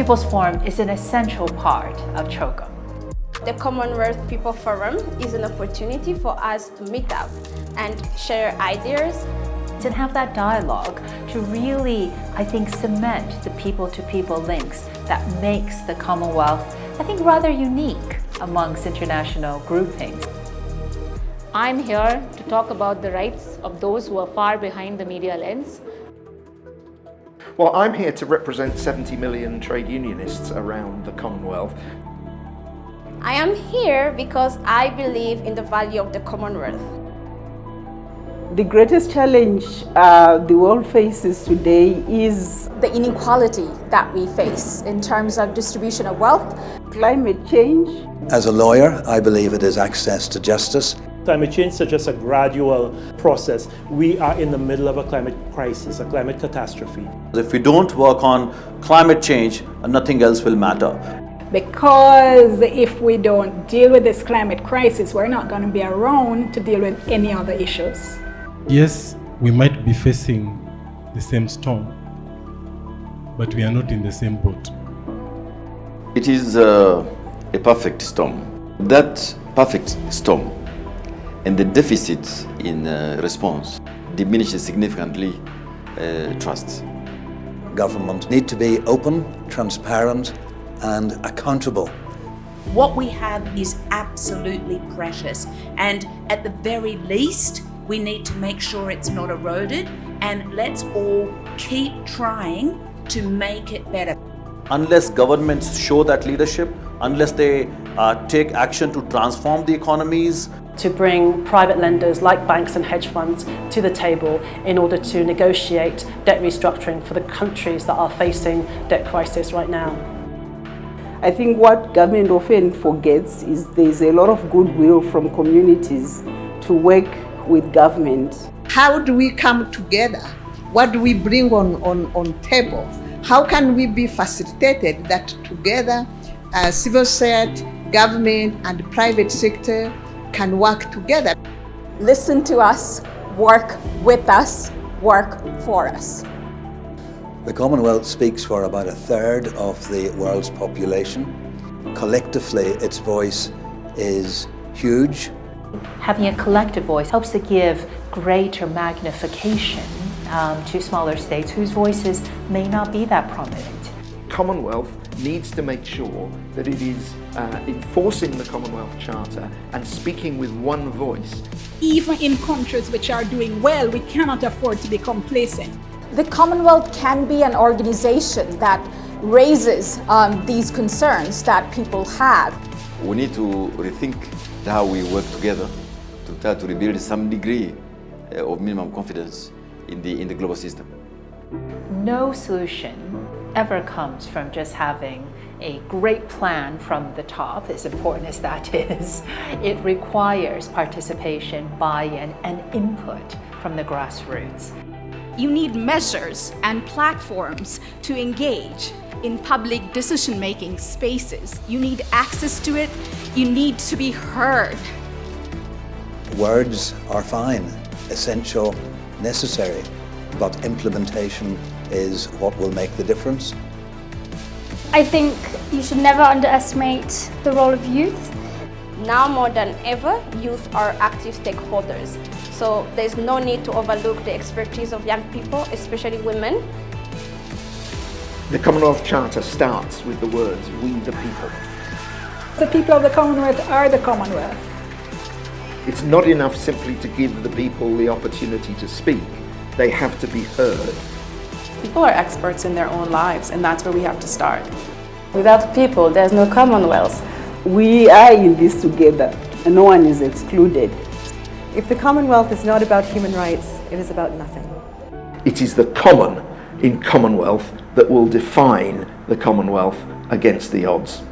People's Forum is an essential part of CHOCOM. The Commonwealth People Forum is an opportunity for us to meet up and share ideas and have that dialogue to really, I think, cement the people-to-people links that makes the Commonwealth, I think, rather unique amongst international groupings. I'm here to talk about the rights of those who are far behind the media lens. Well, I'm here to represent 70 million trade unionists around the Commonwealth. I am here because I believe in the value of the Commonwealth. The greatest challenge the world faces today is the inequality that we face in terms of distribution of wealth. Climate change. As a lawyer, I believe it is access to justice. Climate change is just a gradual process. We are in the middle of a climate crisis, a climate catastrophe. If we don't work on climate change, nothing else will matter. Because if we don't deal with this climate crisis, we're not going to be around to deal with any other issues. Yes, we might be facing the same storm, but we are not in the same boat. It is a perfect storm. That perfect storm and the deficit in response diminishes significantly trust. Government need to be open, transparent, and accountable. What we have is absolutely precious, and at the very least, we need to make sure it's not eroded, and let's all keep trying to make it better. Unless governments show that leadership, unless they take action to transform the economies, to bring private lenders like banks and hedge funds to the table in order to negotiate debt restructuring for the countries that are facing debt crisis right now. I think what government often forgets is there's a lot of goodwill from communities to work with government. How do we come together? What do we bring on table? How can we be facilitated that together civil society, government and private sector can work together? Listen to us, work with us, work for us. The Commonwealth speaks for about a third of the world's population. Collectively, its voice is huge. Having a collective voice helps to give greater magnification to smaller states whose voices may not be that prominent. Commonwealth needs to make sure that it is enforcing the Commonwealth Charter and speaking with one voice. Even in countries which are doing well, we cannot afford to be complacent. The Commonwealth can be an organization that raises these concerns that people have. We need to rethink how we work together to try to rebuild some degree of minimum confidence in the global system. No solution ever comes from just having a great plan from the top, as important as that is. It requires participation, buy-in, and input from the grassroots. You need measures and platforms to engage in public decision-making spaces. You need access to it. You need to be heard. Words are fine, essential, necessary, but implementation is what will make the difference. I think you should never underestimate the role of youth. Now more than ever, youth are active stakeholders. So there's no need to overlook the expertise of young people, especially women. The Commonwealth Charter starts with the words, "We the people." The people of the Commonwealth are the Commonwealth. It's not enough simply to give the people the opportunity to speak. They have to be heard. People are experts in their own lives, and that's where we have to start. Without people, there's no Commonwealth. We are in this together, and no one is excluded. If the Commonwealth is not about human rights, it is about nothing. It is the common in Commonwealth that will define the Commonwealth against the odds.